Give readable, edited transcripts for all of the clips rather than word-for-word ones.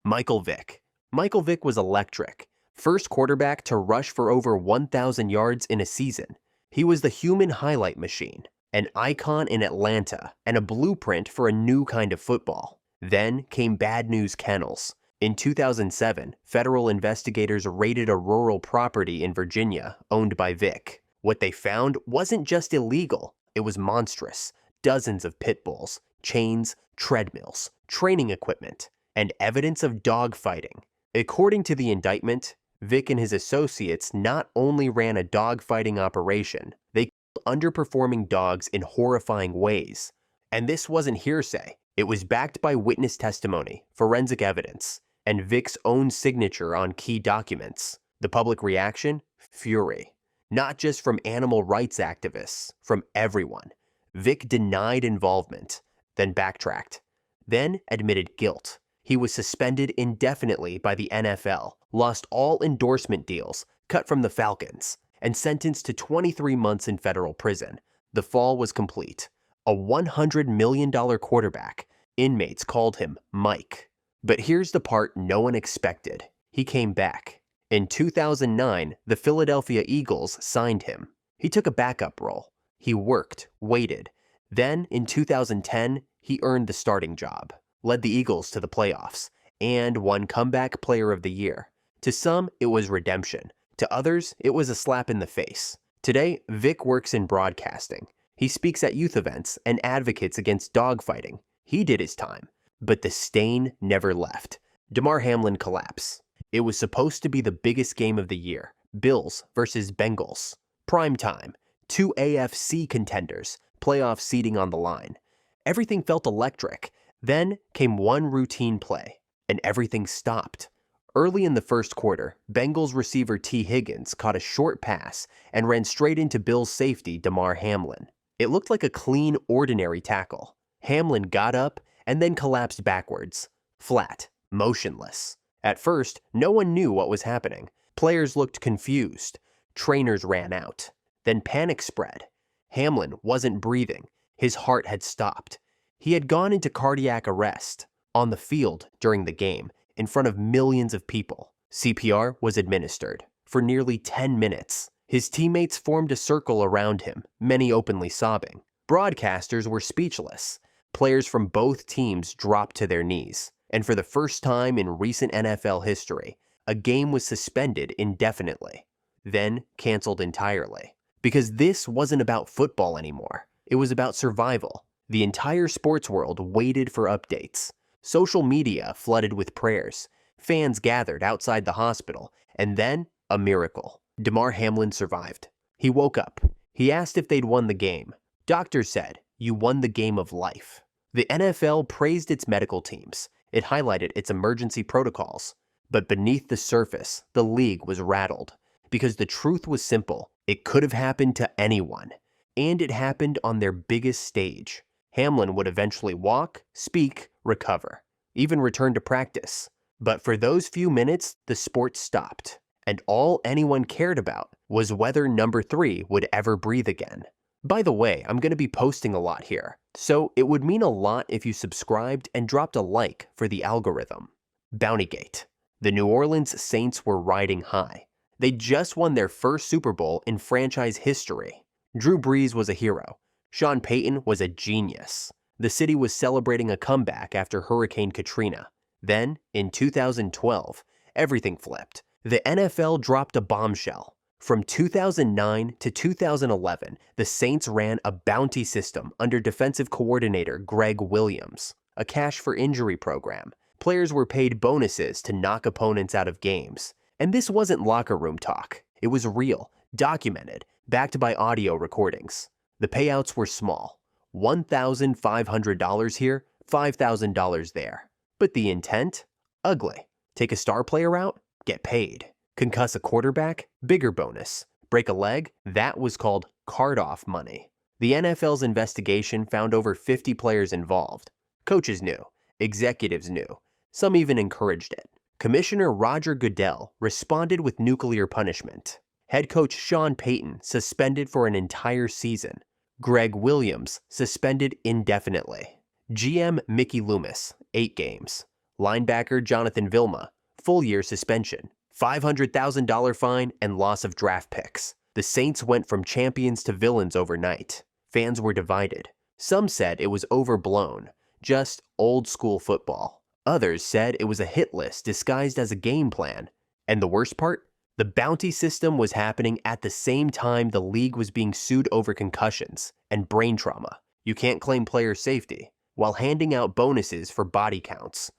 Michael Vick. Michael Vick was electric. First quarterback to rush for over 1,000 yards in a season. He was the human highlight machine, an icon in Atlanta, and a blueprint for a new kind of football. Then came Bad News Kennels. In 2007, federal investigators raided a rural property in Virginia owned by Vick. What they found wasn't just illegal, it was monstrous. Dozens of pit bulls, chains, treadmills, training equipment, and evidence of dogfighting. According to the indictment, Vick and his associates not only ran a dogfighting operation, they killed underperforming dogs in horrifying ways. And this wasn't hearsay. It was backed by witness testimony, forensic evidence, and Vick's own signature on key documents. The public reaction? Fury. Not just from animal rights activists, from everyone. Vick denied involvement, then backtracked, then admitted guilt. He was suspended indefinitely by the NFL, lost all endorsement deals, cut from the Falcons, and sentenced to 23 months in federal prison. The fall was complete. A $100 million quarterback. Inmates called him Mike. But here's the part no one expected. He came back. In 2009, the Philadelphia Eagles signed him. He took a backup role. He worked, waited. Then, in 2010, he earned the starting job, led the Eagles to the playoffs, and won Comeback Player of the Year. To some, it was redemption. To others, it was a slap in the face. Today, Vick works in broadcasting. He speaks at youth events and advocates against dogfighting. He did his time, but the stain never left. Demar Hamlin collapse. It was supposed to be the biggest game of the year. Bills versus Bengals. Prime time. 2 AFC contenders. Playoff seeding on the line. Everything felt electric. Then came one routine play, and everything stopped. Early in the first quarter, Bengals receiver T. Higgins caught a short pass and ran straight into Bills safety Demar Hamlin. It looked like a clean, ordinary tackle. Hamlin got up and then collapsed backwards. Flat. Motionless. At first, no one knew what was happening. Players looked confused. Trainers ran out. Then panic spread. Hamlin wasn't breathing. His heart had stopped. He had gone into cardiac arrest. On the field during the game, in front of millions of people, CPR was administered. For nearly 10 minutes, his teammates formed a circle around him, many openly sobbing. Broadcasters were speechless. Players from both teams dropped to their knees. And for the first time in recent NFL history, a game was suspended indefinitely, then canceled entirely. Because this wasn't about football anymore. It was about survival. The entire sports world waited for updates. Social media flooded with prayers. Fans gathered outside the hospital. And then, a miracle. Demar Hamlin survived. He woke up. He asked if they'd won the game. Doctors said, "You won the game of life." The NFL praised its medical teams. It highlighted its emergency protocols. But beneath the surface, the league was rattled. Because the truth was simple. It could have happened to anyone. And it happened on their biggest stage. Hamlin would eventually walk, speak, recover, even return to practice. But for those few minutes, the sport stopped. And all anyone cared about was whether number 3 would ever breathe again. By the way, I'm going to be posting a lot here, so it would mean a lot if you subscribed and dropped a like for the algorithm. Bountygate. The New Orleans Saints were riding high. They just won their first Super Bowl in franchise history. Drew Brees was a hero. Sean Payton was a genius. The city was celebrating a comeback after Hurricane Katrina. Then, in 2012, everything flipped. The NFL dropped a bombshell. From 2009 to 2011, the Saints ran a bounty system under defensive coordinator Greg Williams, a cash-for-injury program. Players were paid bonuses to knock opponents out of games. And this wasn't locker room talk. It was real, documented, backed by audio recordings. The payouts were small. $1,500 here, $5,000 there. But the intent? Ugly. Take a star player out? Get paid. Concuss a quarterback? Bigger bonus. Break a leg? That was called card-off money. The NFL's investigation found over 50 players involved. Coaches knew. Executives knew. Some even encouraged it. Commissioner Roger Goodell responded with nuclear punishment. Head coach Sean Payton suspended for an entire season. Greg Williams suspended indefinitely. GM Mickey Loomis, 8 games. Linebacker Jonathan Vilma, full-year suspension, $500,000 fine, and loss of draft picks. The Saints went from champions to villains overnight. Fans were divided. Some said it was overblown, just old-school football. Others said it was a hit list disguised as a game plan. And the worst part? The bounty system was happening at the same time the league was being sued over concussions and brain trauma. You can't claim player safety, while handing out bonuses for body counts.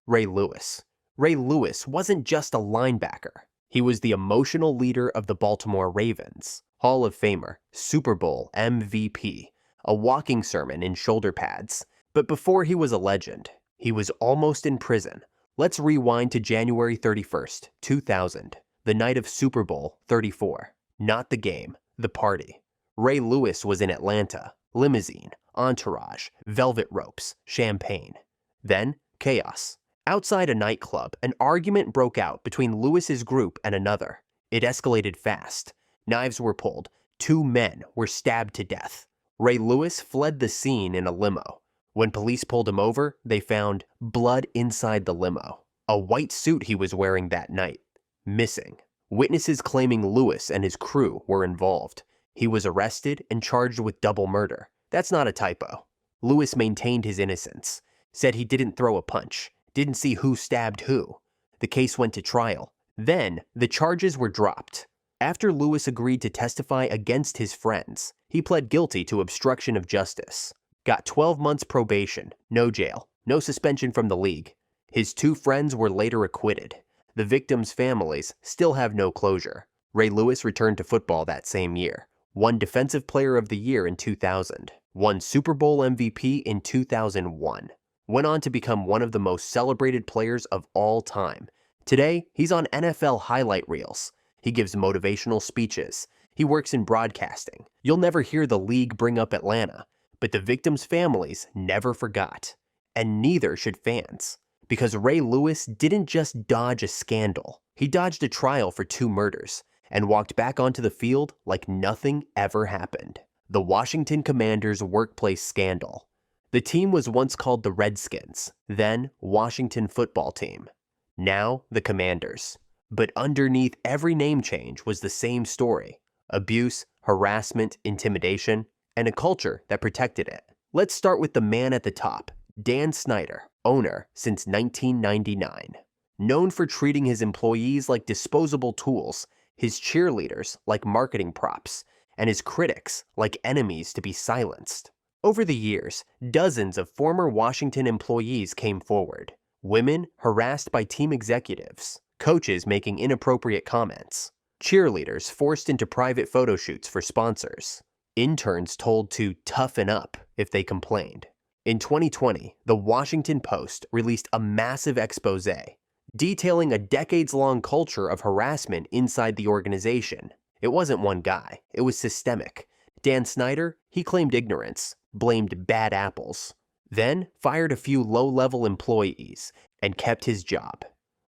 Ray Lewis. Ray Lewis wasn't just a linebacker. He was the emotional leader of the Baltimore Ravens, Hall of Famer, Super Bowl MVP, a walking sermon in shoulder pads. But before he was a legend, he was almost in prison. Let's rewind to January 31st, 2000, the night of Super Bowl 34. Not the game, the party. Ray Lewis was in Atlanta. Limousine, entourage, velvet ropes, champagne. Then, chaos. Outside a nightclub, an argument broke out between Lewis's group and another. It escalated fast. Knives were pulled. 2 men were stabbed to death. Ray Lewis fled the scene in a limo. When police pulled him over, they found blood inside the limo. A white suit he was wearing that night. Missing. Witnesses claiming Lewis and his crew were involved. He was arrested and charged with double murder. That's not a typo. Lewis maintained his innocence, said he didn't throw a punch, didn't see who stabbed who. The case went to trial. Then, the charges were dropped. After Lewis agreed to testify against his friends, he pled guilty to obstruction of justice. Got 12 months probation, no jail, no suspension from the league. His 2 friends were later acquitted. The victims' families still have no closure. Ray Lewis returned to football that same year. Won Defensive Player of the Year in 2000. Won Super Bowl MVP in 2001. Went on to become one of the most celebrated players of all time. Today, he's on NFL highlight reels. He gives motivational speeches. He works in broadcasting. You'll never hear the league bring up Atlanta, but the victims' families never forgot. And neither should fans. Because Ray Lewis didn't just dodge a scandal. He dodged a trial for 2 murders and walked back onto the field like nothing ever happened. The Washington Commanders' workplace scandal. The team was once called the Redskins, then Washington Football Team. Now the Commanders. But underneath every name change was the same story. Abuse, harassment, intimidation, and a culture that protected it. Let's start with the man at the top, Dan Snyder, owner since 1999. Known for treating his employees like disposable tools, his cheerleaders like marketing props, and his critics like enemies to be silenced. Over the years, dozens of former Washington employees came forward. Women harassed by team executives, coaches making inappropriate comments, cheerleaders forced into private photo shoots for sponsors, interns told to toughen up if they complained. In 2020, the Washington Post released a massive expose detailing a decades-long culture of harassment inside the organization. It wasn't one guy, it was systemic. Dan Snyder, he claimed ignorance, blamed bad apples, then fired a few low-level employees and kept his job.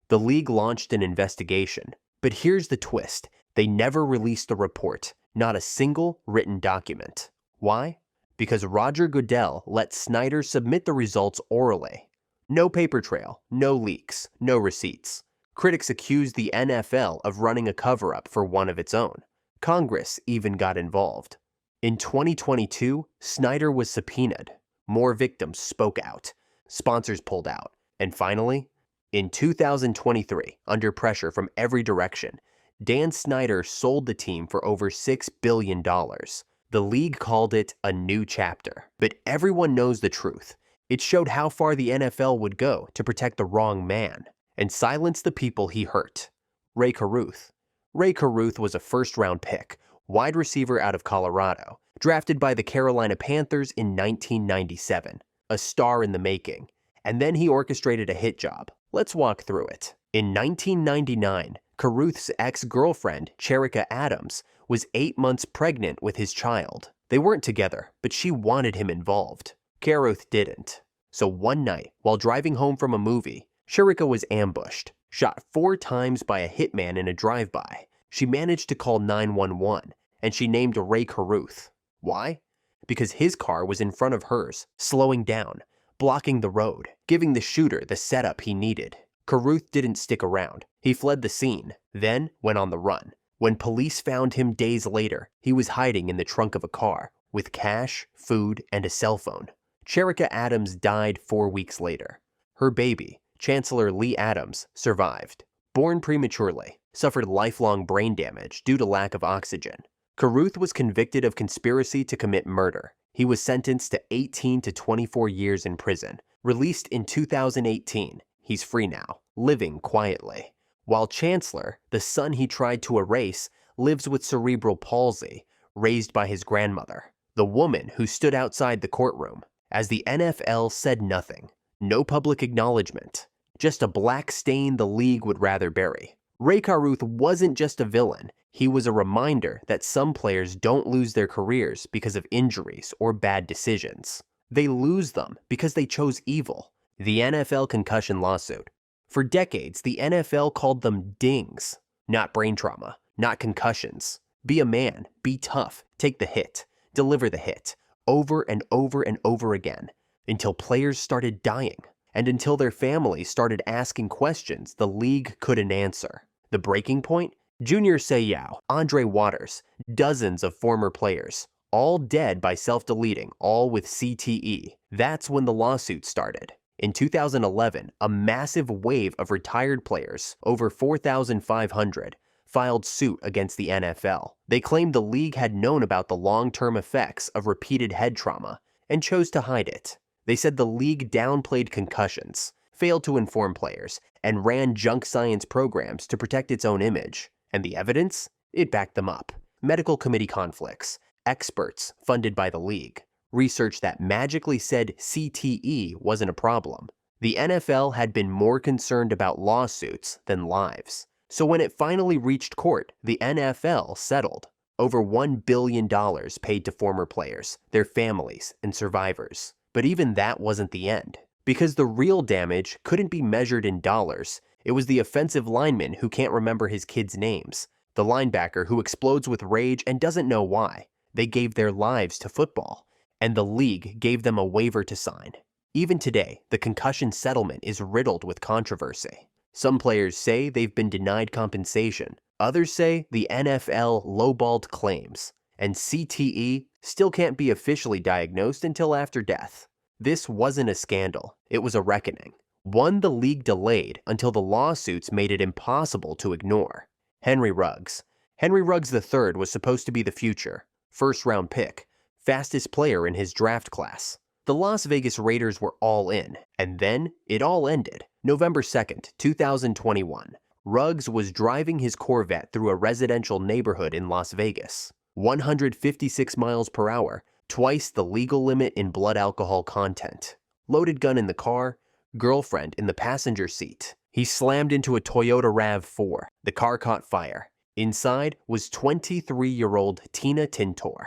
The league launched an investigation, but here's the twist. They never released the report, not a single written document. Why? Because Roger Goodell let Snyder submit the results orally. No paper trail, no leaks, no receipts. Critics accused the NFL of running a cover-up for one of its own. Congress even got involved. In 2022, Snyder was subpoenaed. More victims spoke out. Sponsors pulled out. And finally, in 2023, under pressure from every direction, Dan Snyder sold the team for over $6 billion. The league called it a new chapter. But everyone knows the truth. It showed how far the NFL would go to protect the wrong man and silence the people he hurt. Ray Kuth. Ray Kuth was a first-round pick, wide receiver out of Colorado, drafted by the Carolina Panthers in 1997, a star in the making. And then he orchestrated a hit job. Let's walk through it. In 1999, Kuth's ex-girlfriend, Cherika Adams, was 8 months pregnant with his child. They weren't together, but she wanted him involved. Kuth didn't. So one night, while driving home from a movie, Cherika was ambushed, shot 4 times by a hitman in a drive-by. She managed to call 911, and she named Ray Kuth. Why? Because his car was in front of hers, slowing down, blocking the road, giving the shooter the setup he needed. Kuth didn't stick around. He fled the scene, then went on the run. When police found him days later, he was hiding in the trunk of a car with cash, food, and a cell phone. Cherika Adams died 4 weeks later. Her baby, Chancellor Lee Adams, survived. Born prematurely, suffered lifelong brain damage due to lack of oxygen. Kuth was convicted of conspiracy to commit murder. He was sentenced to 18 to 24 years in prison. Released in 2018, he's free now, living quietly. While Chancellor, the son he tried to erase, lives with cerebral palsy, raised by his grandmother, the woman who stood outside the courtroom, as the NFL said nothing. No public acknowledgement. Just a black stain the league would rather bury. Ray Kuth wasn't just a villain. He was a reminder that some players don't lose their careers because of injuries or bad decisions. They lose them because they chose evil. The NFL Concussion Lawsuit. For decades, the NFL called them dings. Not brain trauma, not concussions. Be a man, be tough, take the hit, deliver the hit, over and over and over again, until players started dying, and until their families started asking questions the league couldn't answer. The breaking point? Junior Seau, Andre Waters, dozens of former players, all dead by self-deleting, all with CTE. That's when the lawsuit started. In 2011, a massive wave of retired players, over 4,500, filed suit against the NFL. They claimed the league had known about the long-term effects of repeated head trauma and chose to hide it. They said the league downplayed concussions, failed to inform players, and ran junk science programs to protect its own image. And the evidence? It backed them up. Medical committee conflicts, experts funded by the league, research that magically said CTE wasn't a problem. The NFL had been more concerned about lawsuits than lives. So when it finally reached court, the NFL settled. Over $1 billion paid to former players, their families, and survivors. But even that wasn't the end. Because the real damage couldn't be measured in dollars. It was the offensive lineman who can't remember his kids' names, the linebacker who explodes with rage and doesn't know why. They gave their lives to football, and the league gave them a waiver to sign. Even today, the concussion settlement is riddled with controversy. Some players say they've been denied compensation. Others say the NFL lowballed claims, and CTE still can't be officially diagnosed until after death. This wasn't a scandal, it was a reckoning. One the league delayed until the lawsuits made it impossible to ignore. Henry Ruggs. Henry Ruggs III was supposed to be the future. First-round pick. Fastest player in his draft class. The Las Vegas Raiders were all in, and then it all ended. November 2nd, 2021. Ruggs was driving his Corvette through a residential neighborhood in Las Vegas. 156 miles per hour, twice the legal limit in blood alcohol content. Loaded gun in the car, girlfriend in the passenger seat. He slammed into a Toyota RAV4. The car caught fire. Inside was 23-year-old Tina Tintor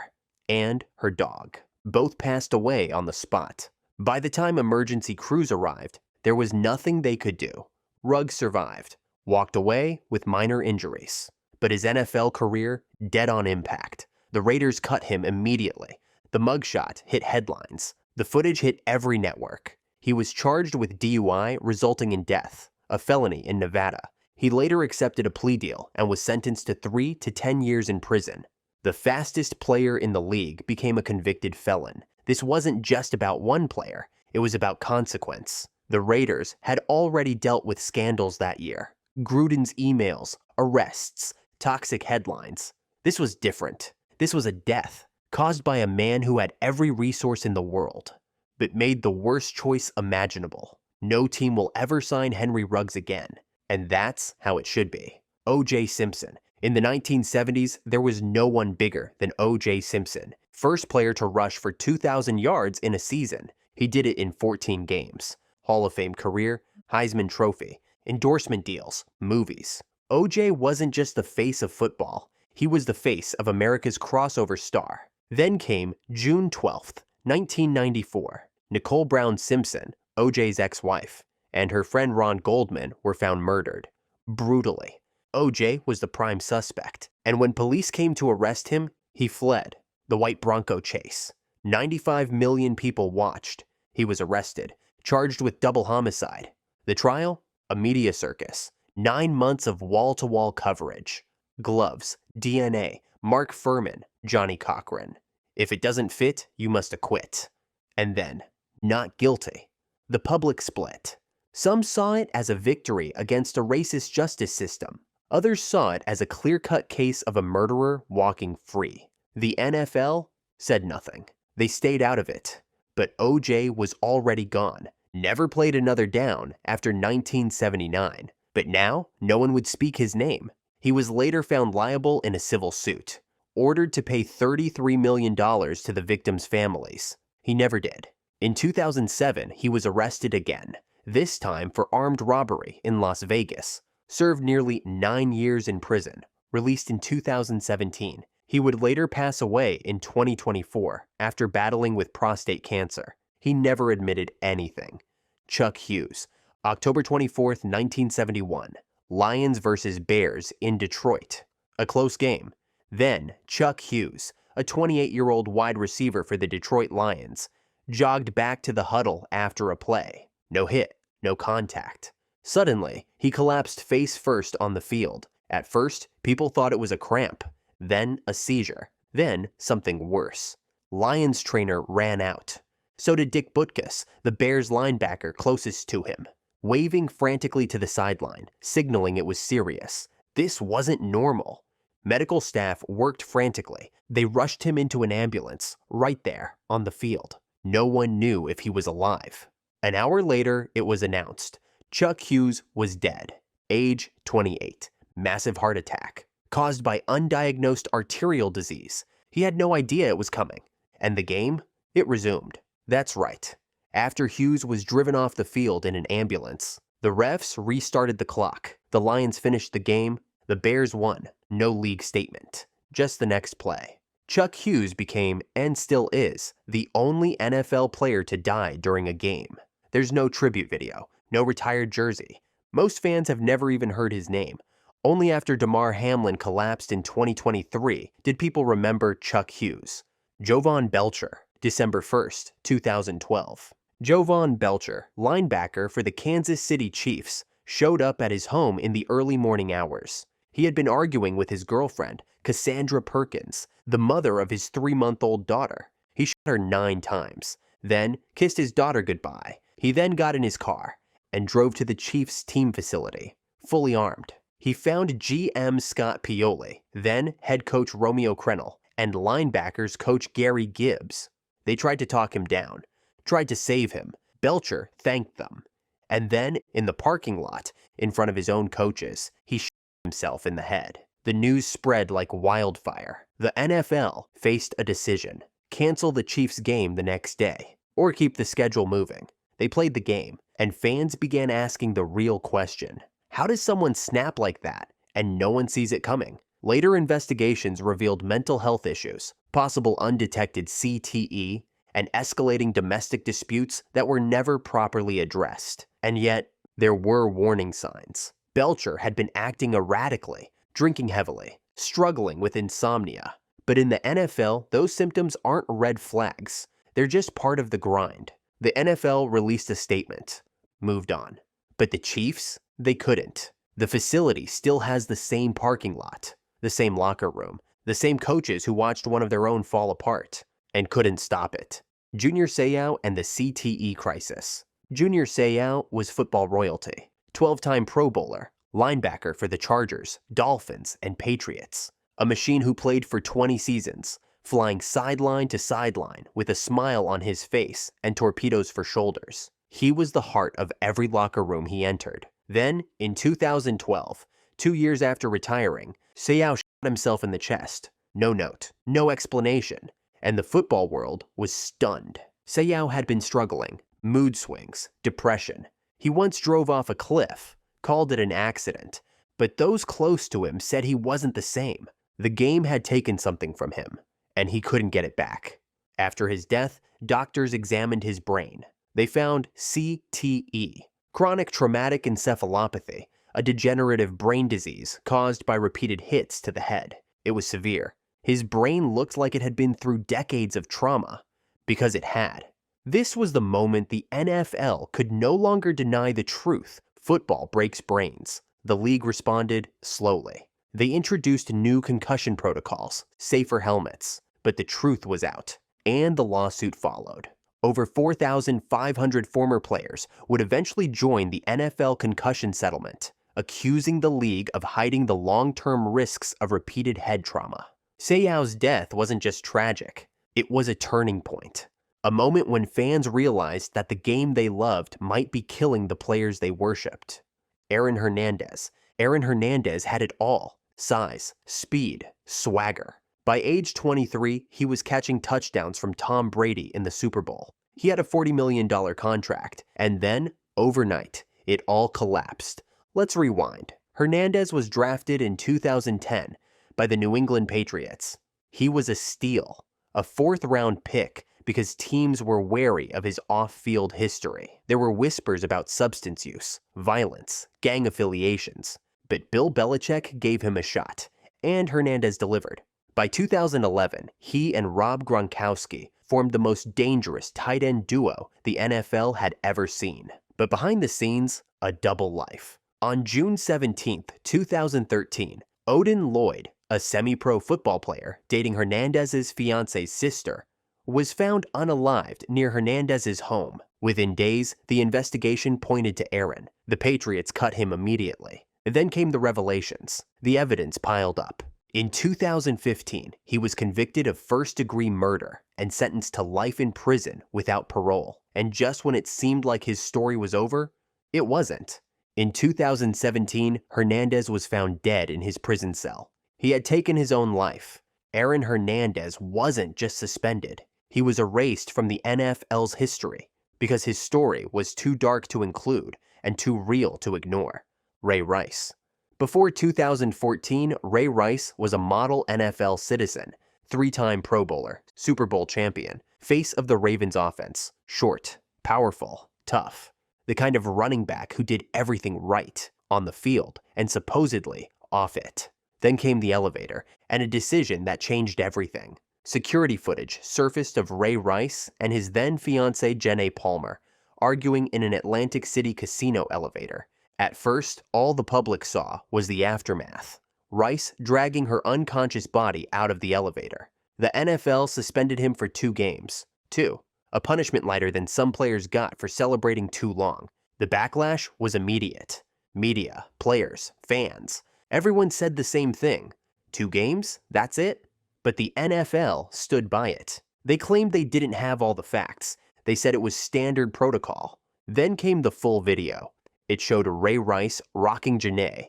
and her dog. Both passed away on the spot. By the time emergency crews arrived, there was nothing they could do. Ruggs survived, walked away with minor injuries. But his NFL career, dead on impact. The Raiders cut him immediately. The mugshot hit headlines. The footage hit every network. He was charged with DUI resulting in death, a felony in Nevada. He later accepted a plea deal and was sentenced to 3 to 10 years in prison. The fastest player in the league became a convicted felon. This wasn't just about one player, it was about consequence. The Raiders had already dealt with scandals that year. Gruden's emails, arrests, toxic headlines. This was different. This was a death, caused by a man who had every resource in the world, but made the worst choice imaginable. No team will ever sign Henry Ruggs again, and that's how it should be. O.J. Simpson. In the 1970s, there was no one bigger than O.J. Simpson. First player to rush for 2,000 yards in a season. He did it in 14 games. Hall of Fame career, Heisman Trophy, endorsement deals, movies. O.J. wasn't just the face of football. He was the face of America's crossover star. Then came June 12th, 1994. Nicole Brown Simpson, O.J.'s ex-wife, and her friend Ron Goldman were found murdered. Brutally. O.J. was the prime suspect, and when police came to arrest him, he fled. The white Bronco chase. 95 million people watched. He was arrested, charged with double homicide. The trial? A media circus. 9 months of wall-to-wall coverage. Gloves, DNA, Mark Furman, Johnny Cochran. If it doesn't fit, you must acquit. And then, not guilty. The public split. Some saw it as a victory against a racist justice system. Others saw it as a clear-cut case of a murderer walking free. The NFL said nothing. They stayed out of it. But O.J. was already gone. Never played another down after 1979. But now, no one would speak his name. He was later found liable in a civil suit, ordered to pay $33 million to the victims' families. He never did. In 2007, he was arrested again, this time for armed robbery in Las Vegas. Served nearly 9 years in prison, released in 2017. He would later pass away in 2024 after battling with prostate cancer. He never admitted anything. Chuck Hughes, October 24, 1971. Lions versus Bears in Detroit. A close game. Then, Chuck Hughes, a 28-year-old wide receiver for the Detroit Lions, jogged back to the huddle after a play. No hit, no contact. Suddenly, he collapsed face first on the field. At first, people thought it was a cramp, then a seizure, then something worse. Lions trainer ran out. So did Dick Butkus, the Bears linebacker closest to him, waving frantically to the sideline, signaling it was serious. This wasn't normal. Medical staff worked frantically. They rushed him into an ambulance, right there, on the field. No one knew if he was alive. An hour later, it was announced. Chuck Hughes was dead. Age 28. Massive heart attack. Caused by undiagnosed arterial disease. He had no idea it was coming. And the game? It resumed. That's right. After Hughes was driven off the field in an ambulance, the refs restarted the clock. The Lions finished the game. The Bears won. No league statement. Just the next play. Chuck Hughes became, and still is, the only NFL player to die during a game. There's no tribute video, no retired jersey. Most fans have never even heard his name. Only after Demar Hamlin collapsed in 2023 did people remember Chuck Hughes. Jovon Belchure, December 1st, 2012. Jovon Belchure, linebacker for the Kansas City Chiefs, showed up at his home in the early morning hours. He had been arguing with his girlfriend, Cassandra Perkins, the mother of his 3-month-old daughter. He shot her 9 times, then kissed his daughter goodbye. He then got in his car and drove to the Chiefs' team facility, fully armed. He found GM Scott Pioli, then head coach Romeo Crennel, and linebackers coach Gary Gibbs. They tried to talk him down, tried to save him. Belchure thanked them. And then, in the parking lot, in front of his own coaches, he shot himself in the head. The news spread like wildfire. The NFL faced a decision. Cancel the Chiefs game the next day, or keep the schedule moving. They played the game, and fans began asking the real question. How does someone snap like that, and no one sees it coming? Later investigations revealed mental health issues, possible undetected CTE, and escalating domestic disputes that were never properly addressed. And yet, there were warning signs. Belchure had been acting erratically, drinking heavily, struggling with insomnia. But in the NFL, those symptoms aren't red flags. They're just part of the grind. The NFL released a statement, moved on. But the Chiefs? They couldn't. The facility still has the same parking lot, the same locker room, the same coaches who watched one of their own fall apart, and couldn't stop it. Junior Seau and the CTE crisis. Junior Seau was football royalty, 12-time Pro Bowler, linebacker for the Chargers, Dolphins, and Patriots. A machine who played for 20 seasons, flying sideline to sideline with a smile on his face and torpedoes for shoulders. He was the heart of every locker room he entered. Then, in 2012, 2 years after retiring, Seau shot himself in the chest. No note, no explanation, and the football world was stunned. Seau had been struggling, mood swings, depression. He once drove off a cliff, called it an accident, but those close to him said he wasn't the same. The game had taken something from him, and he couldn't get it back. After his death, doctors examined his brain. They found CTE, chronic traumatic encephalopathy, a degenerative brain disease caused by repeated hits to the head. It was severe. His brain looked like it had been through decades of trauma, because it had. This was the moment the NFL could no longer deny the truth. Football breaks brains. The league responded slowly. They introduced new concussion protocols, safer helmets, but the truth was out, and the lawsuit followed. Over 4,500 former players would eventually join the NFL concussion settlement, accusing the league of hiding the long-term risks of repeated head trauma. Seau's death wasn't just tragic, it was a turning point. A moment when fans realized that the game they loved might be killing the players they worshipped. Hernandez. Hernandez had it all: size, speed, swagger. By age 23, he was catching touchdowns from Tom Brady in the Super Bowl. He had a $40 million contract, and then, overnight, it all collapsed. Let's rewind. Hernandez was drafted in 2010 by the New England Patriots. He was a steal, a fourth-round pick, because teams were wary of his off-field history. There were whispers about substance use, violence, gang affiliations. But Bill Belichick gave him a shot, and Hernandez delivered. By 2011, he and Rob Gronkowski formed the most dangerous tight end duo the NFL had ever seen. But behind the scenes, a double life. On June 17, 2013, Odin Lloyd, a semi-pro football player dating Hernandez's fiance's sister, was found unalived near Hernandez's home. Within days, the investigation pointed to Aaron. The Patriots cut him immediately. Then came the revelations. The evidence piled up. In 2015, he was convicted of first-degree murder and sentenced to life in prison without parole. And just when it seemed like his story was over, it wasn't. In 2017, Hernandez was found dead in his prison cell. He had taken his own life. Aaron Hernandez wasn't just suspended. He was erased from the NFL's history because his story was too dark to include and too real to ignore. Ray Rice. Before 2014, Ray Rice was a model NFL citizen, three-time Pro Bowler, Super Bowl champion, face of the Ravens offense, short, powerful, tough, the kind of running back who did everything right on the field and supposedly off it. Then came the elevator and a decision that changed everything. Security footage surfaced of Ray Rice and his then-fiancée Jenna Palmer arguing in an Atlantic City casino elevator. At first, all the public saw was the aftermath. Rice dragging her unconscious body out of the elevator. The NFL suspended him for 2 games. 2. A punishment lighter than some players got for celebrating too long. The backlash was immediate. Media, players, fans, everyone said the same thing. 2 games? That's it? But the NFL stood by it. They claimed they didn't have all the facts. They said it was standard protocol. Then came the full video. It showed Ray Rice rocking Jenna,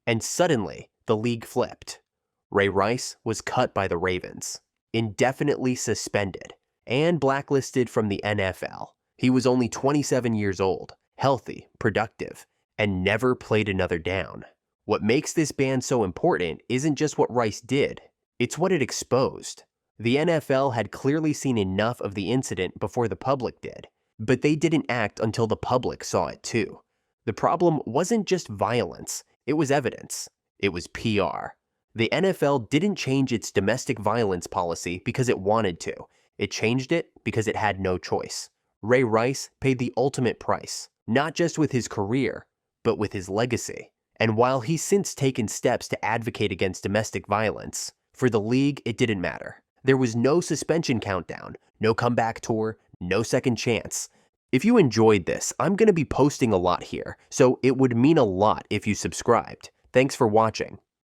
and suddenly the league flipped. Ray Rice was cut by the Ravens, indefinitely suspended, and blacklisted from the NFL. He was only 27 years old, healthy, productive, and never played another down. What makes this ban so important isn't just what Rice did, it's what it exposed. The NFL had clearly seen enough of the incident before the public did, but they didn't act until the public saw it too. The problem wasn't just violence, it was evidence. It was PR. The NFL didn't change its domestic violence policy because it wanted to. It changed it because it had no choice. Ray Rice paid the ultimate price, not just with his career, but with his legacy. And while he's since taken steps to advocate against domestic violence, for the league, it didn't matter. There was no suspension countdown, no comeback tour, no second chance. If you enjoyed this, I'm going to be posting a lot here, so it would mean a lot if you subscribed. Thanks for watching.